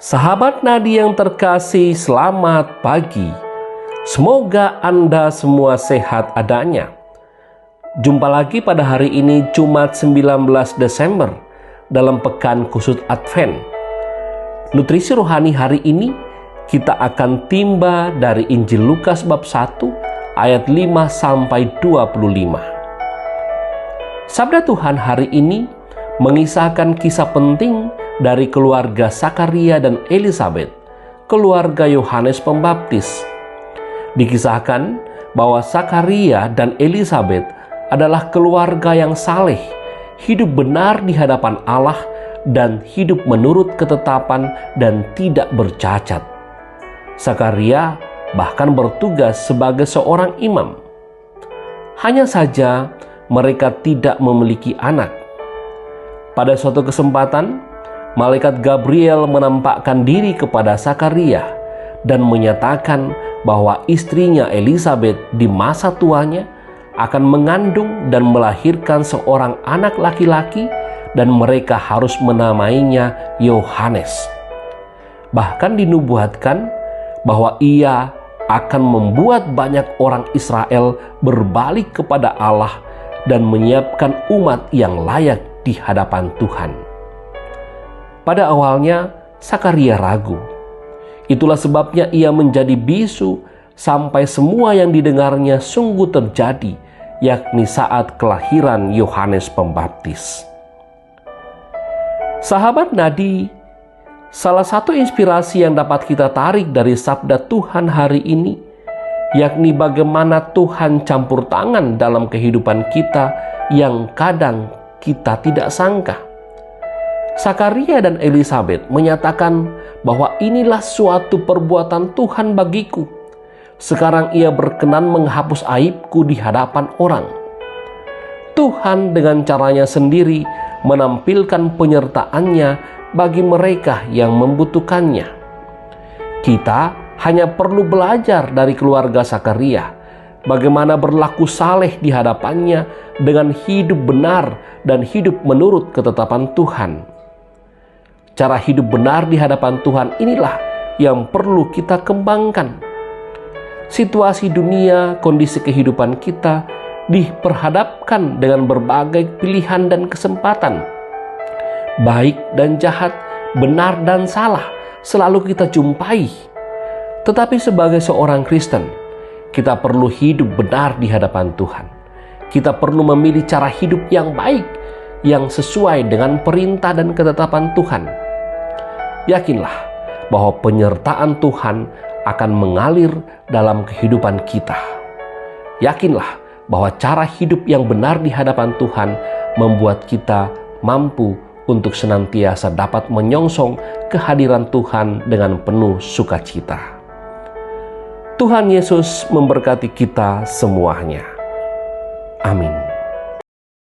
Sahabat Nadi yang terkasih, selamat pagi. Semoga Anda semua sehat adanya. Jumpa lagi pada hari ini, Jumat 19 Desember, dalam Pekan Khusus Advent. Nutrisi rohani hari ini, kita akan timba dari Injil Lukas bab 1, ayat 5-25. Sabda Tuhan hari ini mengisahkan kisah penting dari keluarga Sakaria dan Elisabet, keluarga Yohanes Pembaptis. Dikisahkan bahwa Sakaria dan Elisabet adalah keluarga yang saleh, hidup benar di hadapan Allah, dan hidup menurut ketetapan dan tidak bercacat. Sakaria bahkan bertugas sebagai seorang imam. Hanya saja mereka tidak memiliki anak. Pada suatu kesempatan, Malaikat Gabriel menampakkan diri kepada Sakaria dan menyatakan bahwa istrinya Elisabet di masa tuanya akan mengandung dan melahirkan seorang anak laki-laki, dan mereka harus menamainya Yohanes. Bahkan dinubuatkan bahwa ia akan membuat banyak orang Israel berbalik kepada Allah dan menyiapkan umat yang layak di hadapan Tuhan. Pada awalnya, Sakaria ragu. Itulah sebabnya ia menjadi bisu sampai semua yang didengarnya sungguh terjadi, yakni saat kelahiran Yohanes Pembaptis. Sahabat Nadi, salah satu inspirasi yang dapat kita tarik dari sabda Tuhan hari ini, yakni bagaimana Tuhan campur tangan dalam kehidupan kita yang kadang kita tidak sangka. Sakaria dan Elisabet menyatakan bahwa inilah suatu perbuatan Tuhan bagiku. Sekarang ia berkenan menghapus aibku di hadapan orang. Tuhan dengan caranya sendiri menampilkan penyertaannya bagi mereka yang membutuhkannya. Kita hanya perlu belajar dari keluarga Sakaria, bagaimana berlaku saleh di hadapannya dengan hidup benar dan hidup menurut ketetapan Tuhan. Cara hidup benar di hadapan Tuhan inilah yang perlu kita kembangkan. Situasi dunia, kondisi kehidupan kita diperhadapkan dengan berbagai pilihan dan kesempatan. Baik dan jahat, benar dan salah selalu kita jumpai. Tetapi sebagai seorang Kristen, kita perlu hidup benar di hadapan Tuhan. Kita perlu memilih cara hidup yang baik, yang sesuai dengan perintah dan ketetapan Tuhan. Yakinlah bahwa penyertaan Tuhan akan mengalir dalam kehidupan kita. Yakinlah bahwa cara hidup yang benar di hadapan Tuhan membuat kita mampu untuk senantiasa dapat menyongsong kehadiran Tuhan dengan penuh sukacita. Tuhan Yesus memberkati kita semuanya. Amin.